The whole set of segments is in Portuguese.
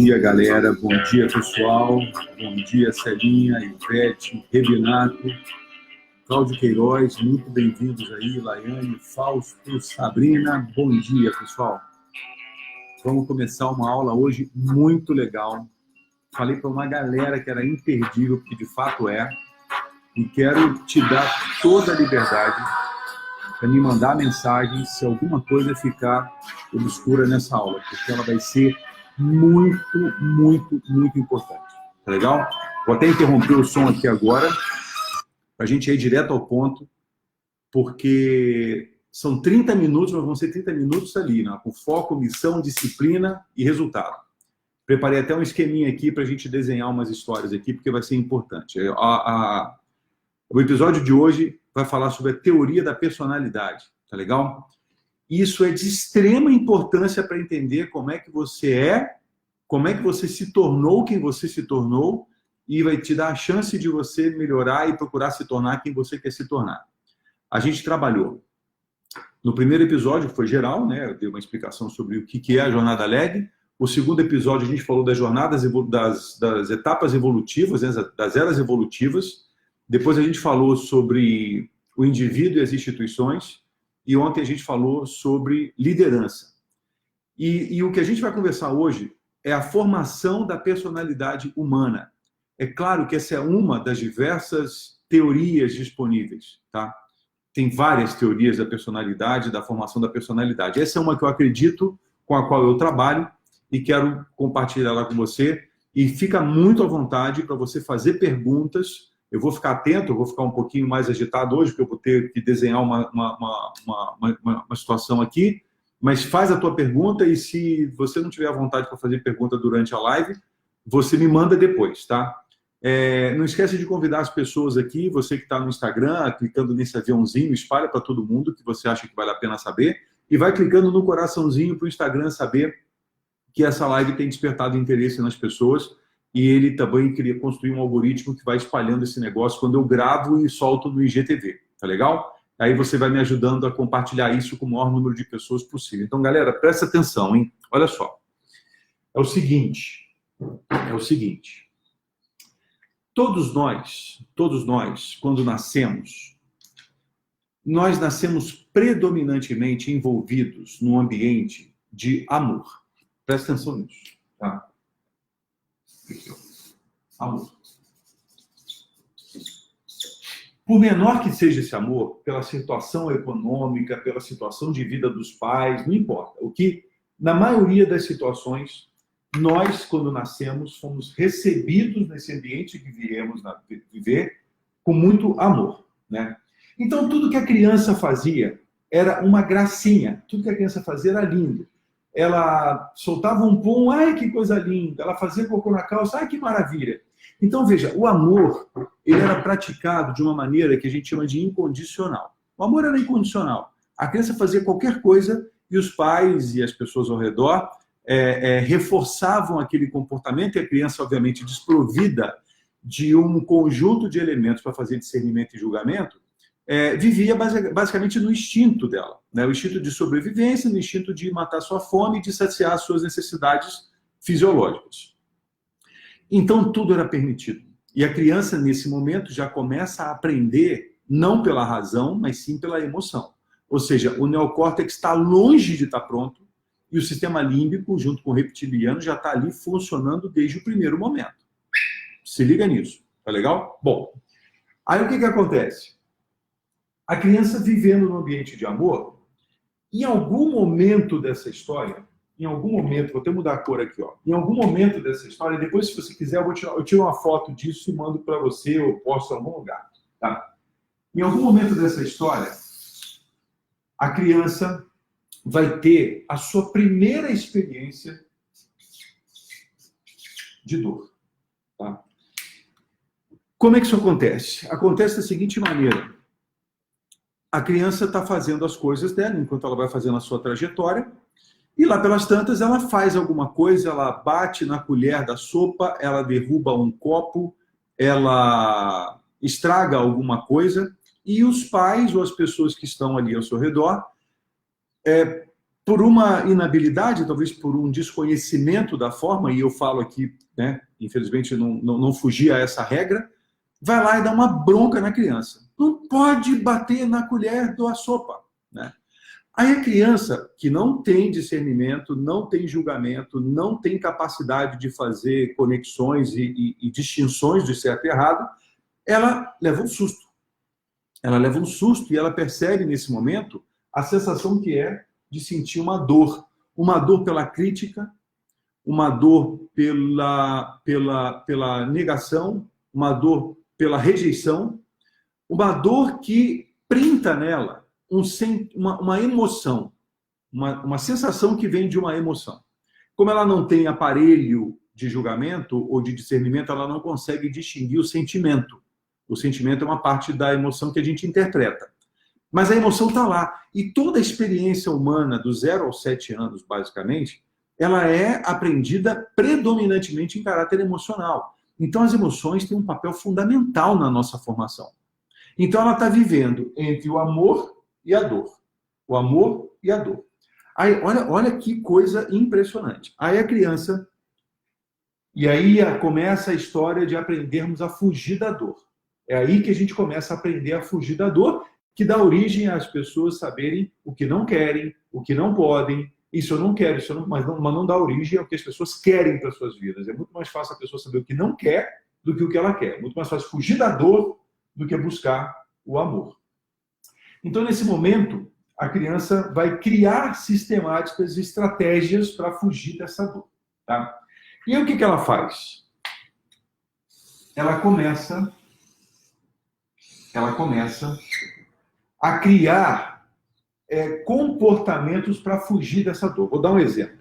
dia, galera. Bom dia, pessoal. Bom dia, Celinha, Ivete, Rebinato, Cláudio Queiroz. Muito bem-vindos aí, Laiane, Fausto, Sabrina. Bom dia, pessoal. Vamos começar uma aula hoje muito legal. Falei para uma galera que era imperdível, porque de fato é. E quero te dar toda a liberdade para me mandar mensagem se alguma coisa ficar obscura nessa aula, porque ela vai ser muito, muito, muito importante. Tá legal? Vou até interromper o som aqui agora, para a gente ir direto ao ponto, porque são 30 minutos, mas vão ser 30 minutos ali, né? Com foco, missão, disciplina e resultado. Preparei até um esqueminha aqui para a gente desenhar umas histórias aqui, porque vai ser importante. O episódio de hoje vai falar sobre a teoria da personalidade, tá legal? Isso é de extrema importância para entender como é que você é, como é que você se tornou quem você se tornou, e vai te dar a chance de você melhorar e procurar se tornar quem você quer se tornar. A gente trabalhou. No primeiro episódio, que foi geral, né? Eu dei uma explicação sobre o que é a jornada LEG. O segundo episódio, a gente falou das jornadas, das etapas evolutivas, né? Das eras evolutivas. Depois a gente falou sobre o indivíduo e as instituições. E ontem a gente falou sobre liderança. E o que a gente vai conversar hoje é a formação da personalidade humana. É claro que essa é uma das diversas teorias disponíveis, tá? Tem várias teorias da personalidade, da formação da personalidade. Essa é uma que eu acredito, com a qual eu trabalho, e quero compartilhar lá com você. E fica muito à vontade para você fazer perguntas. Eu vou ficar atento, eu vou ficar um pouquinho mais agitado hoje, porque eu vou ter que desenhar uma situação aqui. Mas faz a tua pergunta, e se você não tiver à vontade para fazer pergunta durante a live, você me manda depois, tá? Não esquece de convidar as pessoas aqui, você que está no Instagram, clicando nesse aviãozinho, espalha para todo mundo que você acha que vale a pena saber, e vai clicando no coraçãozinho para o Instagram saber que essa live tem despertado interesse nas pessoas, e ele também queria construir um algoritmo que vai espalhando esse negócio quando eu gravo e solto no IGTV, tá legal? Aí você vai me ajudando a compartilhar isso com o maior número de pessoas possível. Então, galera, presta atenção, hein? Olha só. É o seguinte, todos nós, quando nascemos, nós nascemos predominantemente envolvidos num ambiente de amor. Presta atenção nisso, tá? Amor. Por menor que seja esse amor, pela situação econômica, pela situação de vida dos pais, não importa. O que, na maioria das situações, nós, quando nascemos, fomos recebidos nesse ambiente que viemos viver com muito amor, né? Então, tudo que a criança fazia era uma gracinha. Tudo que a criança fazia era lindo. Ela soltava um pum, ai, que coisa linda. Ela fazia cocô na calça, ai, que maravilha. Então, veja, o amor, ele era praticado de uma maneira que a gente chama de incondicional. O amor era incondicional. A criança fazia qualquer coisa e os pais e as pessoas ao redor reforçavam aquele comportamento, e a criança, obviamente, desprovida de um conjunto de elementos para fazer discernimento e julgamento, vivia basicamente no instinto dela, né? O instinto de sobrevivência, no instinto de matar sua fome e de saciar suas necessidades fisiológicas. Então, tudo era permitido. E a criança, nesse momento, já começa a aprender, não pela razão, mas sim pela emoção. Ou seja, o neocórtex está longe de estar pronto, e o sistema límbico, junto com o reptiliano, já está ali funcionando desde o primeiro momento. Se liga nisso, tá legal? Bom, aí o que acontece? A criança vivendo num ambiente de amor, em algum momento dessa história, vou até mudar a cor aqui, ó. Em algum momento dessa história, depois, se você quiser, eu tiro uma foto disso e mando para você, ou posto em algum lugar, tá? Em algum momento dessa história, a criança vai ter a sua primeira experiência de dor, tá? Como é que isso acontece? Acontece da seguinte maneira. A criança está fazendo as coisas dela, enquanto ela vai fazendo a sua trajetória, e lá pelas tantas ela faz alguma coisa, ela bate na colher da sopa, ela derruba um copo, ela estraga alguma coisa, e os pais ou as pessoas que estão ali ao seu redor por uma inabilidade, talvez por um desconhecimento da forma, e eu falo aqui, né, infelizmente não fugir a essa regra, vai lá e dá uma bronca na criança. Não pode bater na colher da sopa, né? Aí a criança que não tem discernimento, não tem julgamento, não tem capacidade de fazer conexões e distinções de certo e errado, ela leva um susto. Ela leva um susto e ela percebe nesse momento a sensação que é de sentir uma dor pela crítica, uma dor pela negação, uma dor pela rejeição, uma dor que printa nela uma emoção, uma sensação que vem de uma emoção. Como ela não tem aparelho de julgamento ou de discernimento, ela não consegue distinguir o sentimento. O sentimento é uma parte da emoção que a gente interpreta. Mas a emoção está lá. E toda a experiência humana, do 0 aos 7 anos, basicamente, ela é aprendida predominantemente em caráter emocional. Então, as emoções têm um papel fundamental na nossa formação. Então, ela está vivendo entre o amor e a dor. O amor e a dor. Aí, olha que coisa impressionante. Aí a criança... E aí começa a história de aprendermos a fugir da dor. É aí que a gente começa a aprender a fugir da dor, que dá origem às pessoas saberem o que não querem, o que não podem. Isso eu não quero, mas não dá origem ao que as pessoas querem para suas vidas. É muito mais fácil a pessoa saber o que não quer do que o que ela quer. É muito mais fácil fugir da dor do que buscar o amor. Então, nesse momento, a criança vai criar sistemáticas e estratégias para fugir dessa dor. Tá? E aí, o que ela faz? Ela começa a criar comportamentos para fugir dessa dor. Vou dar um exemplo.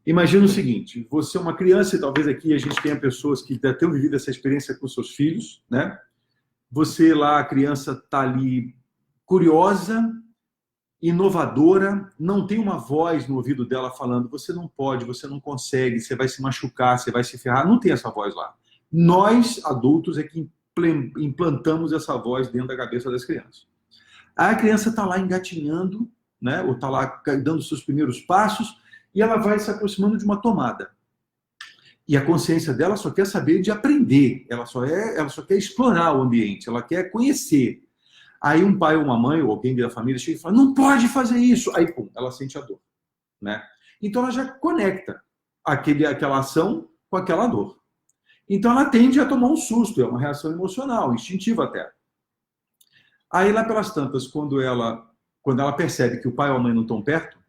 Imagina o seguinte, você é uma criança, e talvez aqui a gente tenha pessoas que já tenham vivido essa experiência com seus filhos, né? Você lá, a criança está ali curiosa, inovadora, não tem uma voz no ouvido dela falando você não pode, você não consegue, você vai se machucar, você vai se ferrar. Não tem essa voz lá. Nós, adultos, é que implantamos essa voz dentro da cabeça das crianças. Aí a criança está lá engatinhando, né? Ou está lá dando seus primeiros passos, e ela vai se aproximando de uma tomada. E a consciência dela só quer saber de aprender, ela só quer explorar o ambiente, ela quer conhecer. Aí um pai ou uma mãe ou alguém da família chega e fala, não pode fazer isso. Aí, pum, ela sente a dor, né? Então ela já conecta aquela ação com aquela dor. Então ela tende a tomar um susto, é uma reação emocional, instintiva até. Aí lá pelas tantas, quando ela percebe que o pai ou a mãe não estão perto,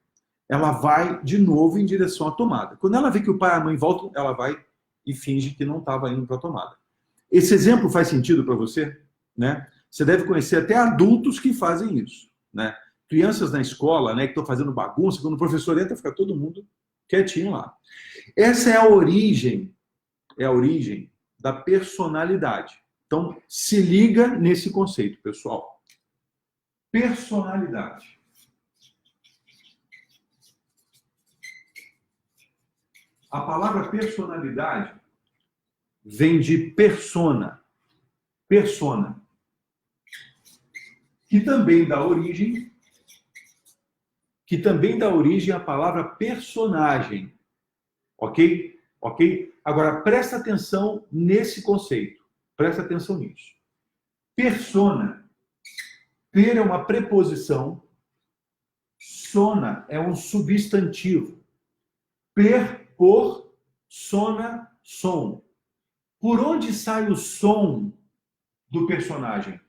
ela vai de novo em direção à tomada. Quando ela vê que o pai e a mãe voltam, ela vai e finge que não estava indo para a tomada. Esse exemplo faz sentido para você? Né? Você deve conhecer até adultos que fazem isso. Né? Crianças na escola, né, que estão fazendo bagunça, quando o professor entra, fica todo mundo quietinho lá. Essa é a origem da personalidade. Então, se liga nesse conceito, pessoal. Personalidade. A palavra personalidade vem de persona. Persona. Que também dá origem à palavra personagem. Ok? Ok? Agora, presta atenção nesse conceito. Presta atenção nisso. Persona. Per é uma preposição. Sona é um substantivo. Per, por, sona, som. Por onde sai o som do personagem?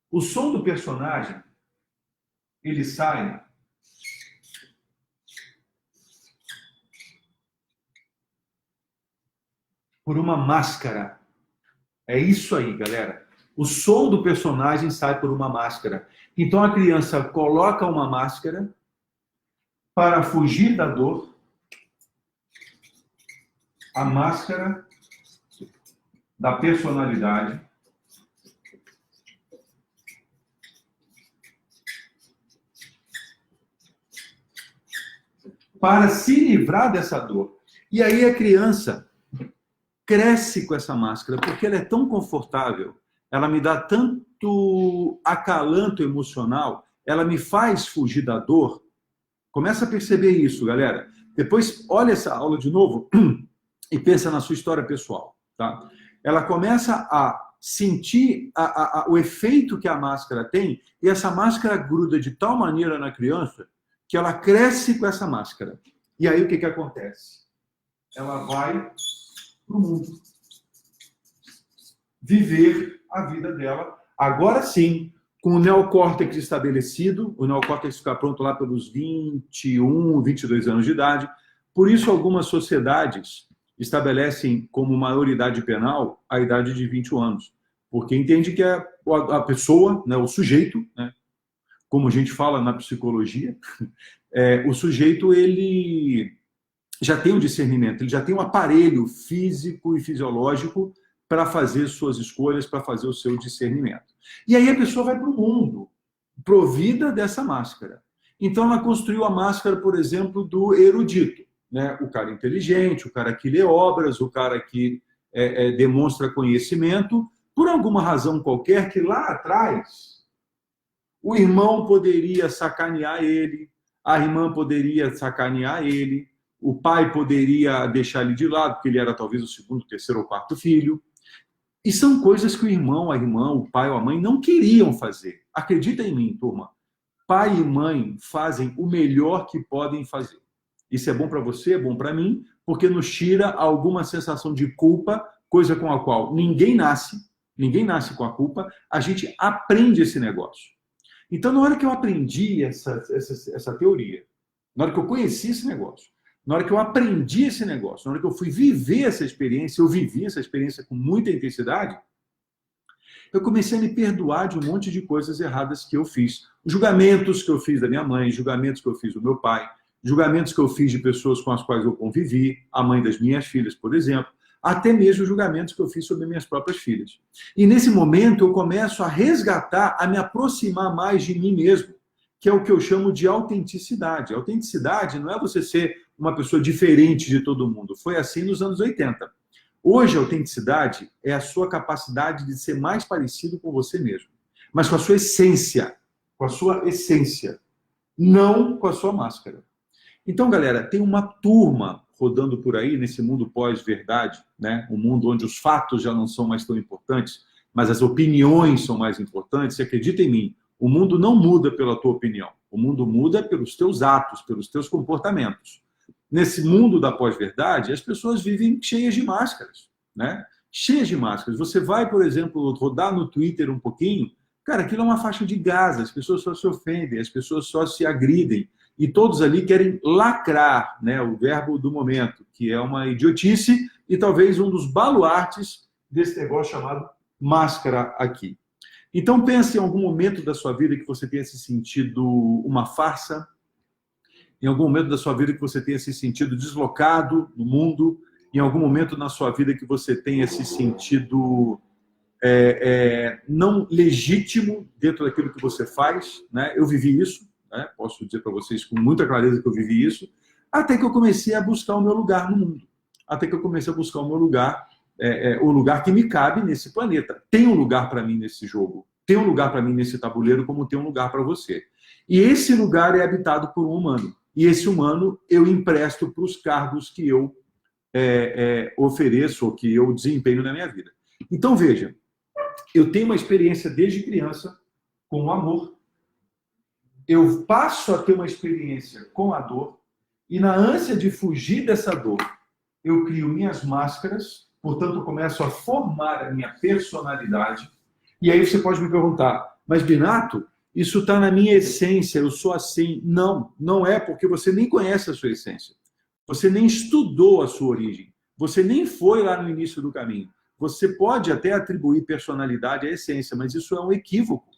O som do personagem, ele sai por uma máscara. É isso aí, galera. O som do personagem sai por uma máscara. Então a criança coloca uma máscara para fugir da dor. A máscara da personalidade. Para se livrar dessa dor. E aí a criança cresce com essa máscara, porque ela é tão confortável, ela me dá tanto acalanto emocional, ela me faz fugir da dor, Começa a perceber isso, galera. Depois, olha essa aula de novo e pensa na sua história pessoal, tá? Ela começa a sentir o efeito que a máscara tem, e essa máscara gruda de tal maneira na criança que ela cresce com essa máscara. E aí o que acontece? Ela vai para o mundo viver a vida dela, agora sim, com o neocórtex estabelecido. O neocórtex fica pronto lá pelos 21, 22 anos de idade. Por isso, algumas sociedades estabelecem como maioridade penal a idade de 21 anos, porque entende que a pessoa, né, o sujeito, né, como a gente fala na psicologia, o sujeito ele já tem um discernimento, ele já tem um aparelho físico e fisiológico para fazer suas escolhas, para fazer o seu discernimento. E aí a pessoa vai para o mundo, provida dessa máscara. Então ela construiu a máscara, por exemplo, do erudito, né? O cara inteligente, o cara que lê obras, o cara que demonstra conhecimento, por alguma razão qualquer que lá atrás o irmão poderia sacanear ele, a irmã poderia sacanear ele, o pai poderia deixar ele de lado, porque ele era talvez o segundo, terceiro ou quarto filho. E são coisas que o irmão, a irmã, o pai ou a mãe não queriam fazer. Acredita em mim, turma. Pai e mãe fazem o melhor que podem fazer. Isso é bom para você, é bom para mim, porque nos tira alguma sensação de culpa, coisa com a qual ninguém nasce com a culpa, a gente aprende esse negócio. Então, na hora que eu aprendi essa teoria, na hora que eu conheci esse negócio, na hora que eu aprendi esse negócio, na hora que eu fui viver essa experiência, eu vivi essa experiência com muita intensidade, eu comecei a me perdoar de um monte de coisas erradas que eu fiz. Julgamentos que eu fiz da minha mãe, julgamentos que eu fiz do meu pai, julgamentos que eu fiz de pessoas com as quais eu convivi, a mãe das minhas filhas, por exemplo, até mesmo julgamentos que eu fiz sobre minhas próprias filhas. E nesse momento eu começo a resgatar, a me aproximar mais de mim mesmo, que é o que eu chamo de autenticidade. Autenticidade não é você ser uma pessoa diferente de todo mundo. Foi assim nos anos 80. Hoje, a autenticidade é a sua capacidade de ser mais parecido com você mesmo, mas com a sua essência, não com a sua máscara. Então, galera, tem uma turma rodando por aí nesse mundo pós-verdade, né? Um mundo onde os fatos já não são mais tão importantes, mas as opiniões são mais importantes. E acredita em mim, o mundo não muda pela tua opinião. O mundo muda pelos teus atos, pelos teus comportamentos. Nesse mundo da pós-verdade, as pessoas vivem cheias de máscaras, né? Cheias de máscaras. Você vai, por exemplo, rodar no Twitter um pouquinho, cara, aquilo é uma faixa de Gaza, as pessoas só se ofendem, as pessoas só se agridem, e todos ali querem lacrar, né? O verbo do momento, que é uma idiotice e talvez um dos baluartes desse negócio chamado máscara aqui. Então pense em algum momento da sua vida que você tenha se sentido uma farsa, em algum momento da sua vida que você tenha se sentido deslocado no mundo, em algum momento na sua vida que você tenha se sentido não legítimo dentro daquilo que você faz, né? Eu vivi isso, né? Posso dizer para vocês com muita clareza que eu vivi isso, até que eu comecei a buscar o meu lugar no mundo, até que eu comecei a buscar o meu lugar, o lugar que me cabe nesse planeta. Tem um lugar para mim nesse jogo, tem um lugar para mim nesse tabuleiro, como tem um lugar para você. E esse lugar é habitado por um humano. E esse humano eu empresto para os cargos que eu ofereço ou que eu desempenho na minha vida. Então, veja, eu tenho uma experiência desde criança com o amor. Eu passo a ter uma experiência com a dor e na ânsia de fugir dessa dor, eu crio minhas máscaras, portanto, eu começo a formar a minha personalidade. E aí você pode me perguntar, mas Binato, isso está na minha essência, eu sou assim. Não, não é, porque você nem conhece a sua essência. Você nem estudou a sua origem. Você nem foi lá no início do caminho. Você pode até atribuir personalidade à essência, mas isso é um equívoco.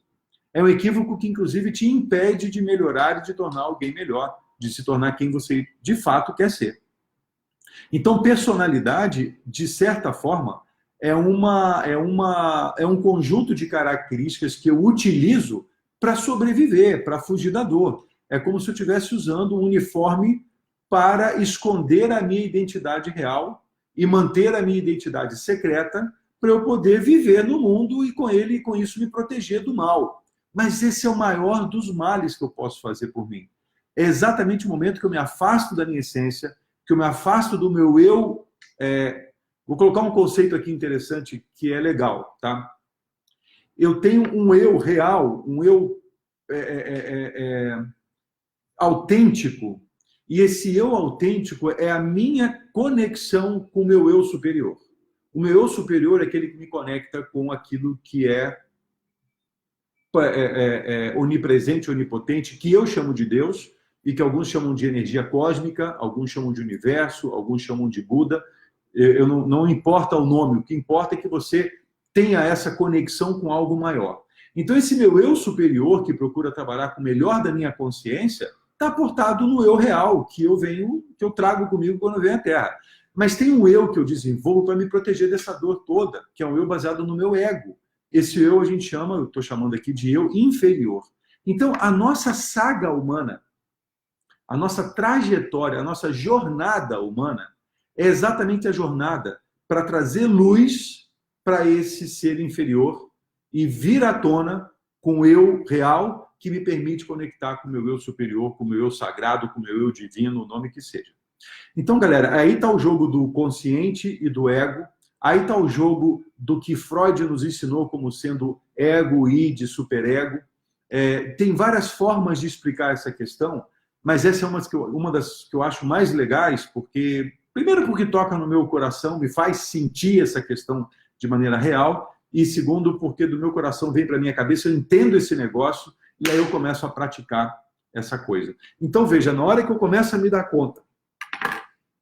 É um equívoco que, inclusive, te impede de melhorar e de tornar alguém melhor, de se tornar quem você, de fato, quer ser. Então, personalidade, de certa forma, é um conjunto de características que eu utilizo para sobreviver, para fugir da dor. É como se eu estivesse usando um uniforme para esconder a minha identidade real e manter a minha identidade secreta para eu poder viver no mundo e com isso me proteger do mal. Mas esse é o maior dos males que eu posso fazer por mim. é exatamente o momento que eu me afasto da minha essência, que eu me afasto do meu eu. Vou colocar um conceito aqui interessante que é legal, tá? Eu tenho um eu real, um eu autêntico, e esse eu autêntico é a minha conexão com o meu eu superior. O meu eu superior é aquele que me conecta com aquilo que é onipresente, onipotente, que eu chamo de Deus, e que alguns chamam de energia cósmica, alguns chamam de universo, alguns chamam de Buda. Não importa o nome, o que importa é que você tenha essa conexão com algo maior. Então, esse meu eu superior, que procura trabalhar com o melhor da minha consciência, está aportado no eu real, que eu trago comigo quando eu venho à Terra. Mas tem um eu que eu desenvolvo para me proteger dessa dor toda, que é um eu baseado no meu ego. Esse eu a gente chama, eu estou chamando aqui de eu inferior. Então, a nossa saga humana, a nossa trajetória, a nossa jornada humana, é exatamente a jornada para trazer luz para esse ser inferior e vir à tona com o eu real que me permite conectar com o meu eu superior, com o meu eu sagrado, com o meu eu divino, o nome que seja. Então, galera, aí está o jogo do consciente e do ego, aí está o jogo do que Freud nos ensinou como sendo ego, id, superego. Tem várias formas de explicar essa questão, mas essa é uma das que eu acho mais legais, primeiro porque toca no meu coração, me faz sentir essa questão de maneira real, e segundo porque do meu coração vem para a minha cabeça, eu entendo esse negócio, e aí eu começo a praticar essa coisa. Então, veja, na hora que eu começo a me dar conta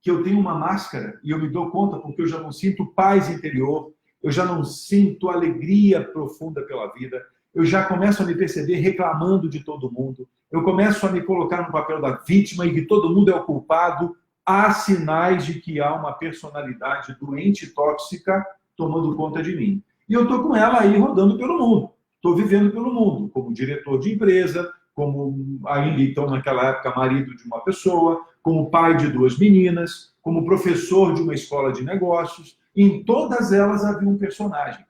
que eu tenho uma máscara, e eu me dou conta porque eu já não sinto paz interior, eu já não sinto alegria profunda pela vida, eu já começo a me perceber reclamando de todo mundo, eu começo a me colocar no papel da vítima e que todo mundo é o culpado, há sinais de que há uma personalidade doente e tóxica tomando conta de mim. E eu estou com ela aí rodando pelo mundo, estou vivendo pelo mundo, como diretor de empresa, como ainda então naquela época marido de uma pessoa, como pai de 2 meninas, como professor de uma escola de negócios. Em todas elas havia um personagem.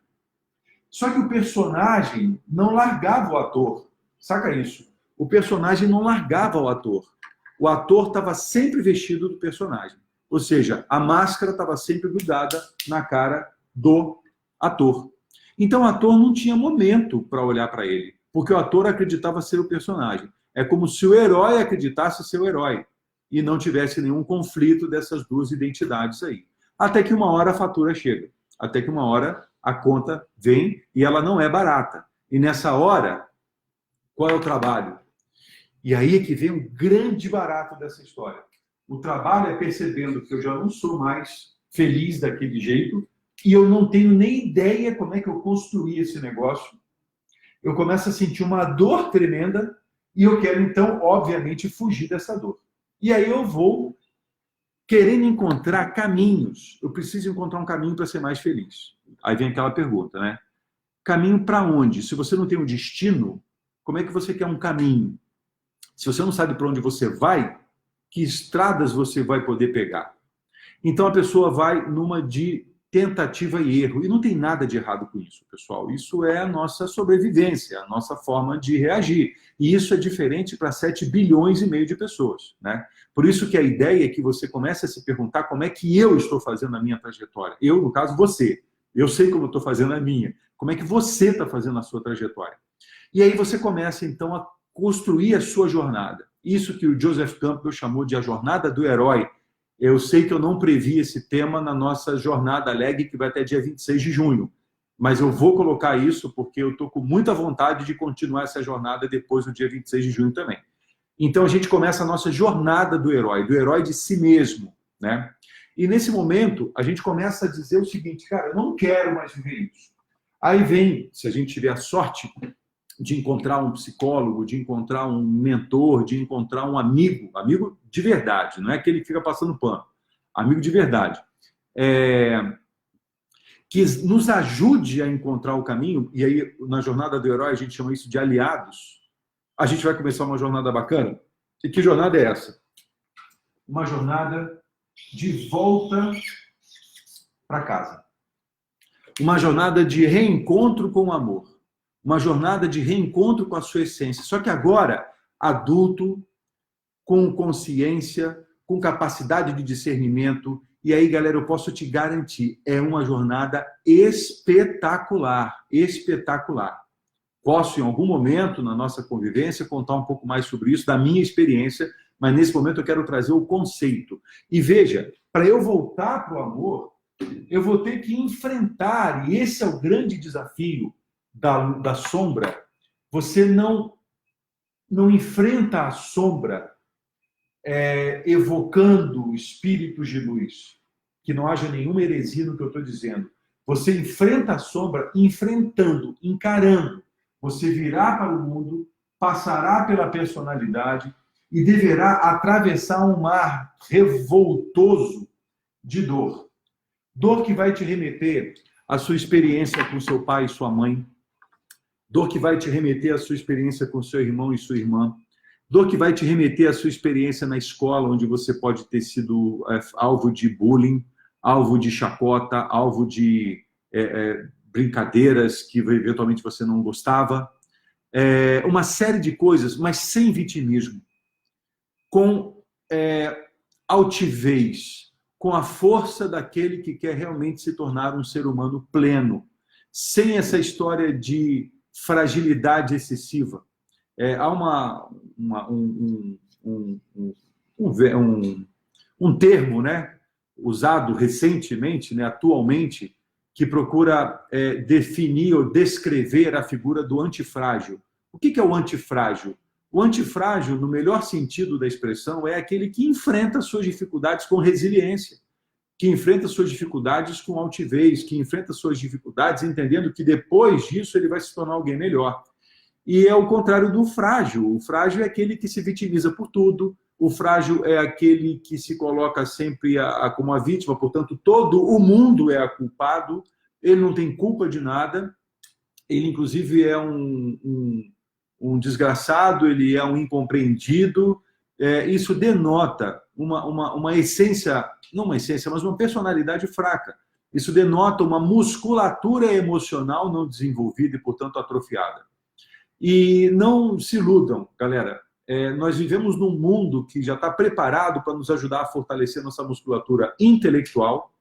Só que o personagem não largava o ator. Saca isso? O personagem não largava o ator. O ator estava sempre vestido do personagem. Ou seja, a máscara estava sempre grudada na cara do ator. Então o ator não tinha momento para olhar para ele, porque o ator acreditava ser o personagem. É como se o herói acreditasse ser o herói e não tivesse nenhum conflito dessas duas identidades aí. Até que uma hora a fatura chega. Até que uma hora a conta vem e ela não é barata. E nessa hora, qual é o trabalho? E aí é que vem o grande barato dessa história. O trabalho é percebendo que eu já não sou mais feliz daquele jeito e eu não tenho nem ideia como é que eu construí esse negócio. Eu começo a sentir uma dor tremenda e eu quero, então, obviamente, fugir dessa dor. E aí eu vou querendo encontrar caminhos. Eu preciso encontrar um caminho para ser mais feliz. Aí vem aquela pergunta, né? Caminho para onde? Se você não tem um destino, como é que você quer um caminho? Se você não sabe para onde você vai, que estradas você vai poder pegar? Então a pessoa vai numa de tentativa e erro. E não tem nada de errado com isso, pessoal. Isso é a nossa sobrevivência, a nossa forma de reagir. E isso é diferente para 7 bilhões e meio de pessoas, né? Por isso que a ideia é que você comece a se perguntar como é que eu estou fazendo a minha trajetória. Eu, no caso, você. Eu sei como eu estou fazendo a minha. Como é que você está fazendo a sua trajetória? E aí você começa, então, a construir a sua jornada. Isso que o Joseph Campbell chamou de a jornada do herói. Eu sei que eu não previ esse tema na nossa jornada LEG, que vai até dia 26 de junho. Mas eu vou colocar isso porque eu estou com muita vontade de continuar essa jornada depois do dia 26 de junho também. Então a gente começa a nossa jornada do herói de si mesmo, né? E nesse momento a gente começa a dizer o seguinte, cara, eu não quero mais viver isso. Aí vem, se a gente tiver a sorte de encontrar um psicólogo, de encontrar um mentor, de encontrar um amigo de verdade, não é aquele que fica passando pano, amigo de verdade, que nos ajude a encontrar o caminho, e aí na jornada do herói a gente chama isso de aliados. A gente vai começar uma jornada bacana. E que jornada é essa? Uma jornada de volta para casa. Uma jornada de reencontro com o amor. Uma jornada de reencontro com a sua essência. Só que agora, adulto, com consciência, com capacidade de discernimento. E aí, galera, eu posso te garantir, é uma jornada espetacular, espetacular. Posso, em algum momento, na nossa convivência, contar um pouco mais sobre isso, da minha experiência, mas nesse momento eu quero trazer o conceito. E veja, para eu voltar para o amor, eu vou ter que enfrentar, e esse é o grande desafio da sombra, você não enfrenta a sombra evocando espíritos de luz, que não haja nenhuma heresia no que eu estou dizendo. Você enfrenta a sombra enfrentando, encarando. Você virá para o mundo, passará pela personalidade e deverá atravessar um mar revoltoso de dor. Dor que vai te remeter à sua experiência com seu pai e sua mãe. Dor que vai te remeter à sua experiência com seu irmão e sua irmã. Dor que vai te remeter à sua experiência na escola, onde você pode ter sido alvo de bullying, alvo de chacota, alvo de brincadeiras que eventualmente você não gostava. Uma série de coisas, mas sem vitimismo. Com altivez, com a força daquele que quer realmente se tornar um ser humano pleno, sem essa história de fragilidade excessiva. Há um termo, né, usado recentemente, né, atualmente, que procura definir ou descrever a figura do antifrágil. O que é o antifrágil? O antifrágil, no melhor sentido da expressão, é aquele que enfrenta suas dificuldades com resiliência, que enfrenta suas dificuldades com altivez, que enfrenta suas dificuldades entendendo que depois disso ele vai se tornar alguém melhor. E é o contrário do frágil. O frágil é aquele que se vitimiza por tudo, o frágil é aquele que se coloca sempre como a vítima, portanto, todo o mundo é culpado, ele não tem culpa de nada, ele, inclusive, é um desgraçado, ele é um incompreendido. Isso denota uma essência, não uma essência, mas uma personalidade fraca. Isso denota uma musculatura emocional não desenvolvida e, portanto, atrofiada. E não se iludam, galera. Nós vivemos num mundo que já está preparado para nos ajudar a fortalecer nossa musculatura intelectual.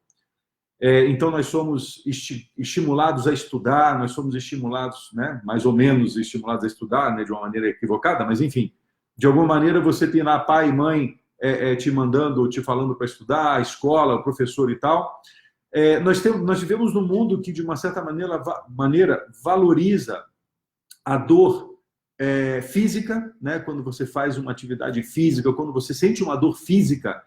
Então, nós somos estimulados a estudar, nós somos estimulados, né, mais ou menos estimulados a estudar, né, de uma maneira equivocada, mas, enfim, de alguma maneira você tem lá pai e mãe te mandando, te falando para estudar, a escola, o professor e tal. Nós vivemos num mundo que, de uma certa maneira valoriza a dor física, né? Quando você faz uma atividade física, quando você sente uma dor física,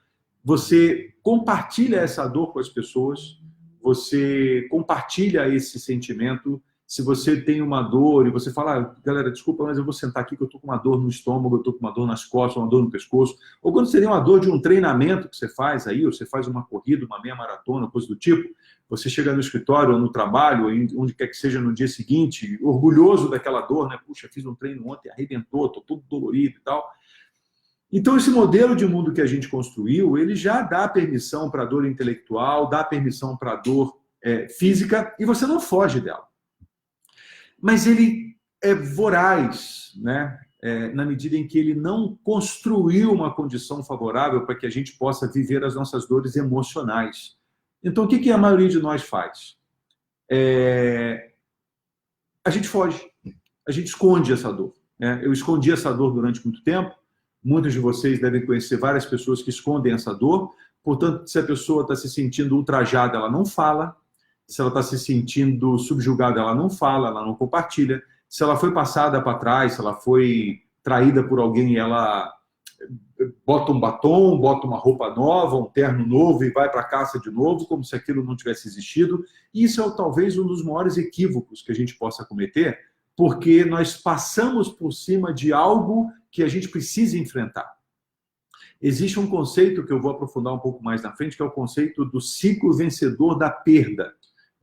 você compartilha essa dor com as pessoas, você compartilha esse sentimento. Se você tem uma dor e você fala, galera, desculpa, mas eu vou sentar aqui que eu estou com uma dor no estômago, eu estou com uma dor nas costas, uma dor no pescoço. Ou quando você tem uma dor de um treinamento que você faz aí, ou você faz uma corrida, uma meia maratona, coisa do tipo, você chega no escritório ou no trabalho, ou onde quer que seja no dia seguinte, orgulhoso daquela dor, né? Puxa, fiz um treino ontem, arrebentou, estou todo dolorido e tal. Então, esse modelo de mundo que a gente construiu, ele já dá permissão para a dor intelectual, dá permissão para a dor física, e você não foge dela. Mas ele é voraz, né? Na medida em que ele não construiu uma condição favorável para que a gente possa viver as nossas dores emocionais. Então, o que a maioria de nós faz? A gente foge, a gente esconde essa dor. Eu escondi essa dor durante muito tempo. Muitos de vocês devem conhecer várias pessoas que escondem essa dor. Portanto, se a pessoa está se sentindo ultrajada, ela não fala. Se ela está se sentindo subjugada, ela não fala, ela não compartilha. Se ela foi passada para trás, se ela foi traída por alguém, ela bota um batom, bota uma roupa nova, um terno novo e vai para a caça de novo, como se aquilo não tivesse existido. E isso é talvez um dos maiores equívocos que a gente possa cometer, porque nós passamos por cima de algo que a gente precisa enfrentar. Existe um conceito que eu vou aprofundar um pouco mais na frente, que é o conceito do ciclo vencedor da perda.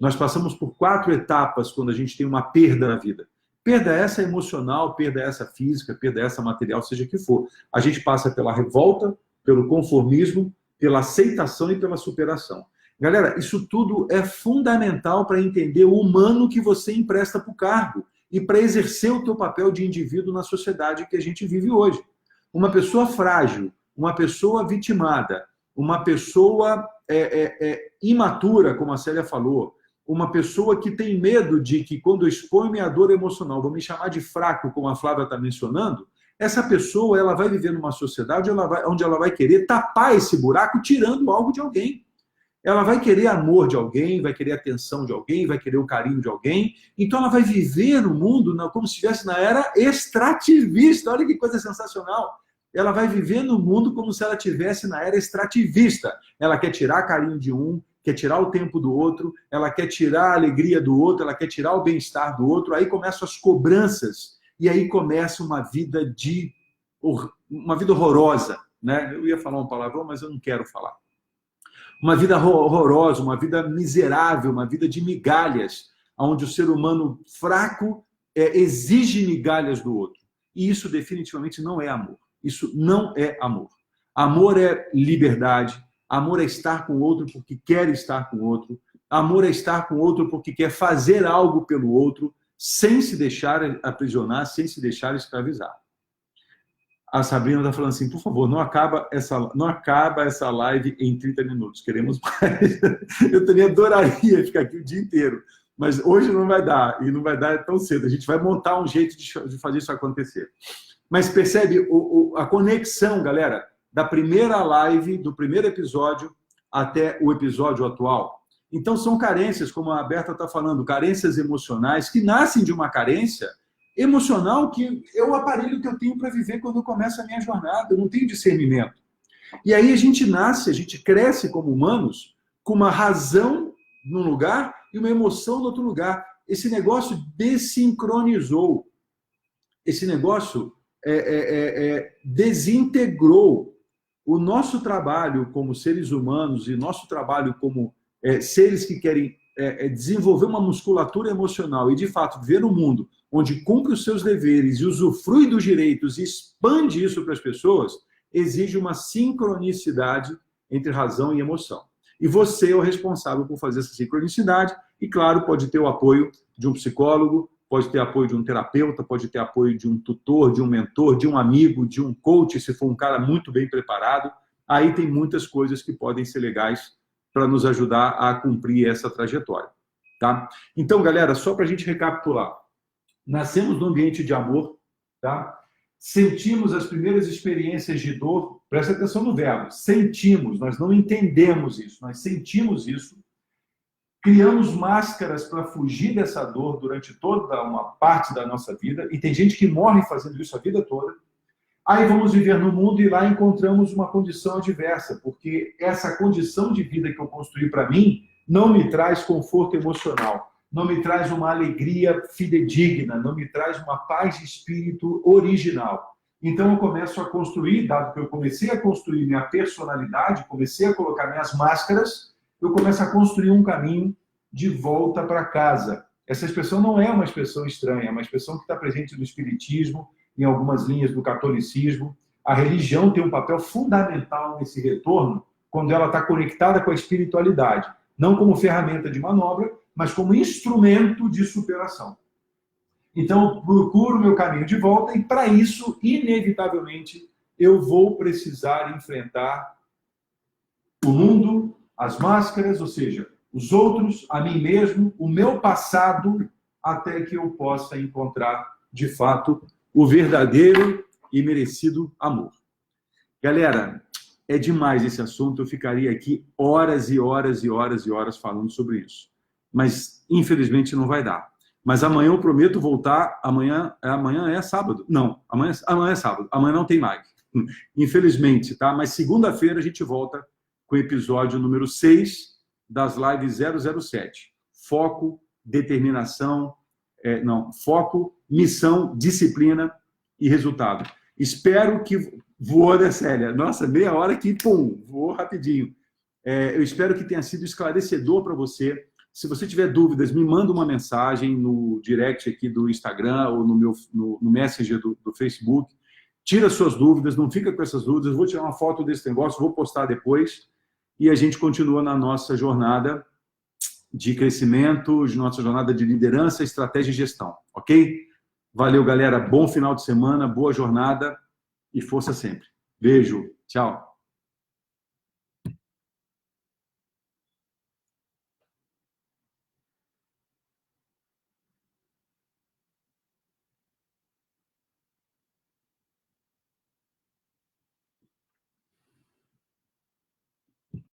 Nós passamos por 4 etapas quando a gente tem uma perda na vida. Perda essa emocional, perda essa física, perda essa material, seja o que for. A gente passa pela revolta, pelo conformismo, pela aceitação e pela superação. Galera, isso tudo é fundamental para entender o humano que você empresta para o cargo e para exercer o teu papel de indivíduo na sociedade que a gente vive hoje. Uma pessoa frágil, uma pessoa vitimada, uma pessoa imatura, como a Célia falou, uma pessoa que tem medo de que, quando eu exponho minha dor emocional, vão me chamar de fraco, como a Flávia está mencionando, essa pessoa ela vai viver numa sociedade onde ela vai querer tapar esse buraco tirando algo de alguém. Ela vai querer amor de alguém, vai querer atenção de alguém, vai querer o carinho de alguém. Então ela vai viver no mundo como se estivesse na era extrativista. Olha que coisa sensacional. Ela vai viver no mundo como se ela estivesse na era extrativista. Ela quer tirar carinho de um, quer tirar o tempo do outro, ela quer tirar a alegria do outro, ela quer tirar o bem-estar do outro. Aí começam as cobranças. E aí começa uma vida horrorosa. Né? Eu ia falar um palavrão, mas eu não quero falar. Uma vida horrorosa, uma vida miserável, uma vida de migalhas, onde o ser humano fraco exige migalhas do outro. E isso definitivamente não é amor. Isso não é amor. Amor é liberdade, amor é estar com o outro porque quer estar com o outro, amor é estar com o outro porque quer fazer algo pelo outro, sem se deixar aprisionar, sem se deixar escravizar. A Sabrina está falando assim, por favor, não acaba essa live em 30 minutos, queremos mais. Eu também adoraria ficar aqui o dia inteiro, mas hoje não vai dar, e não vai dar tão cedo. A gente vai montar um jeito de fazer isso acontecer. Mas percebe a conexão, galera, da primeira live, do primeiro episódio até o episódio atual. Então são carências, como a Berta está falando, carências emocionais, que nascem de uma carência emocional que é o aparelho que eu tenho para viver quando eu começo a minha jornada. Eu não tenho discernimento. E aí a gente nasce, a gente cresce como humanos com uma razão num lugar e uma emoção no outro lugar. Esse negócio desincronizou. Esse negócio desintegrou o nosso trabalho como seres humanos e nosso trabalho como seres que querem desenvolver uma musculatura emocional e, de fato, viver no mundo onde cumpre os seus deveres e usufrui dos direitos e expande isso para as pessoas, exige uma sincronicidade entre razão e emoção. E você é o responsável por fazer essa sincronicidade e, claro, pode ter o apoio de um psicólogo, pode ter apoio de um terapeuta, pode ter apoio de um tutor, de um mentor, de um amigo, de um coach, se for um cara muito bem preparado. Aí tem muitas coisas que podem ser legais para nos ajudar a cumprir essa trajetória. Tá? Então, galera, só para a gente recapitular. Nascemos num ambiente de amor, tá? Sentimos as primeiras experiências de dor, presta atenção no verbo, sentimos, nós não entendemos isso, nós sentimos isso, criamos máscaras para fugir dessa dor durante toda uma parte da nossa vida, e tem gente que morre fazendo isso a vida toda. Aí vamos viver no mundo e lá encontramos uma condição adversa, porque essa condição de vida que eu construí para mim não me traz conforto emocional, não me traz uma alegria fidedigna, não me traz uma paz de espírito original. Então eu começo a construir, dado que eu comecei a construir minha personalidade, comecei a colocar minhas máscaras, eu começo a construir um caminho de volta para casa. Essa expressão não é uma expressão estranha, é uma expressão que está presente no espiritismo, em algumas linhas do catolicismo. A religião tem um papel fundamental nesse retorno, quando ela está conectada com a espiritualidade, não como ferramenta de manobra, mas como instrumento de superação. Então, eu procuro o meu caminho de volta e, para isso, inevitavelmente, eu vou precisar enfrentar o mundo, as máscaras, ou seja, os outros, a mim mesmo, o meu passado, até que eu possa encontrar, de fato, o verdadeiro e merecido amor. Galera, é demais esse assunto, eu ficaria aqui horas e horas e horas e horas falando sobre isso. Mas, infelizmente, não vai dar. Mas amanhã eu prometo voltar. Amanhã é sábado? Não, amanhã é sábado. Amanhã não tem live. Infelizmente, tá? Mas segunda-feira a gente volta com o episódio número 6 das lives 007. Foco, determinação, foco, missão, disciplina e resultado. Espero que... Voou, né, Célia? Nossa, meia hora que, pum, voou rapidinho. Eu espero que tenha sido esclarecedor para você. Se você tiver dúvidas, me manda uma mensagem no direct aqui do Instagram ou no Messenger do Facebook. Tira suas dúvidas, não fica com essas dúvidas. Vou tirar uma foto desse negócio, vou postar depois. E a gente continua na nossa jornada de crescimento, nossa jornada de liderança, estratégia e gestão. Ok? Valeu, galera. Bom final de semana, boa jornada. e força sempre. Beijo, tchau.